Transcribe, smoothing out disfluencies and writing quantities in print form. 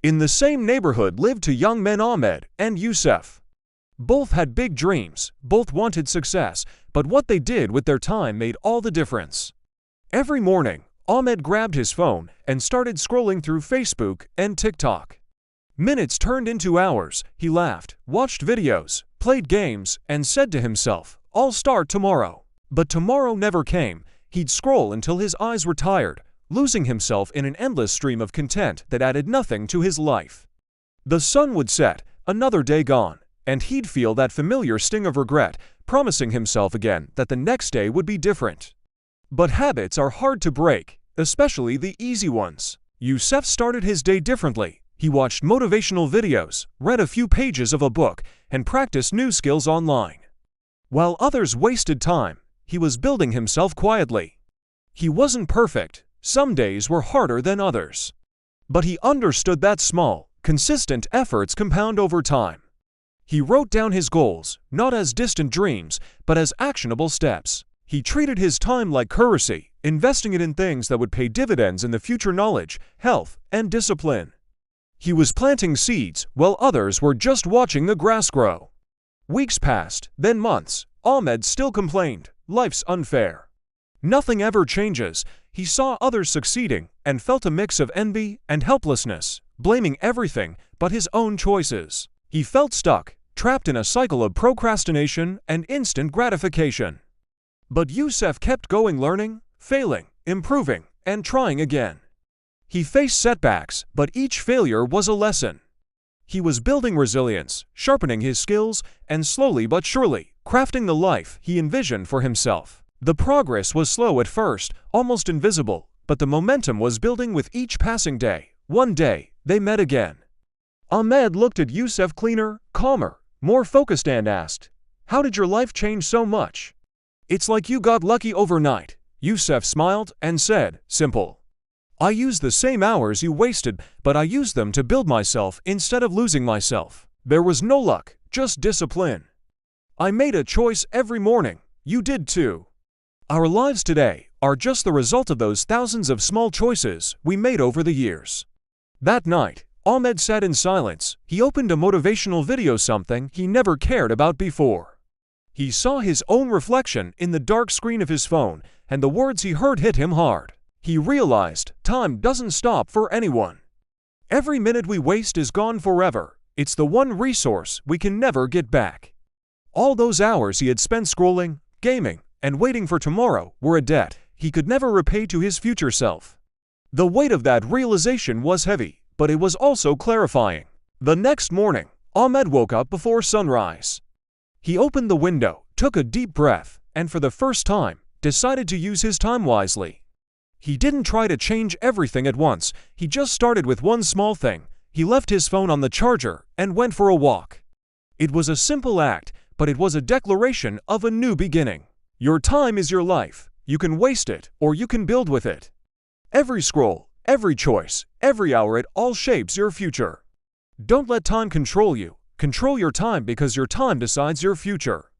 In the same neighborhood lived two young men, Ahmed and Yusuf. Both had big dreams, both wanted success, but what they did with their time made all the difference. Every morning, Ahmed grabbed his phone and started scrolling through Facebook and TikTok. Minutes turned into hours. He laughed, watched videos, played games, and said to himself, "I'll start tomorrow." But tomorrow never came. He'd scroll until his eyes were tired, losing himself in an endless stream of content that added nothing to his life. The sun would set, another day gone, and he'd feel that familiar sting of regret, promising himself again that the next day would be different. But habits are hard to break, especially the easy ones. Yusuf started his day differently. He watched motivational videos, read a few pages of a book, and practiced new skills online. While others wasted time, he was building himself quietly. He wasn't perfect. Some days were harder than others. But he understood that small, consistent efforts compound over time. He wrote down his goals, not as distant dreams, but as actionable steps. He treated his time like currency, investing it in things that would pay dividends in the future: knowledge, health, and discipline. He was planting seeds while others were just watching the grass grow. Weeks passed, then months. Ahmed still complained, "Life's unfair. Nothing ever changes." He saw others succeeding and felt a mix of envy and helplessness, blaming everything but his own choices. He felt stuck, trapped in a cycle of procrastination and instant gratification. But Yusuf kept going, learning, failing, improving, and trying again. He faced setbacks, but each failure was a lesson. He was building resilience, sharpening his skills, and slowly but surely, crafting the life he envisioned for himself. The progress was slow at first, almost invisible, but the momentum was building with each passing day. One day, they met again. Ahmed looked at Yusuf, cleaner, calmer, more focused, and asked, "How did your life change so much?" "It's like you got lucky overnight." Yusuf smiled and said, "Simple. I used the same hours you wasted, but I used them to build myself instead of losing myself. There was no luck, just discipline. I made a choice every morning. You did too. Our lives today are just the result of those thousands of small choices we made over the years." That night, Ahmed sat in silence. He opened a motivational video, something he never cared about before. He saw his own reflection in the dark screen of his phone, and the words he heard hit him hard. He realized time doesn't stop for anyone. Every minute we waste is gone forever. It's the one resource we can never get back. All those hours he had spent scrolling, gaming, and waiting for tomorrow were a debt he could never repay to his future self. The weight of that realization was heavy, but it was also clarifying. The next morning, Ahmed woke up before sunrise. He opened the window, took a deep breath, and for the first time, decided to use his time wisely. He didn't try to change everything at once. He just started with one small thing. He left his phone on the charger and went for a walk. It was a simple act, but it was a declaration of a new beginning. Your time is your life. You can waste it, or you can build with it. Every scroll, every choice, every hour, it all shapes your future. Don't let time control you. Control your time, because your time decides your future.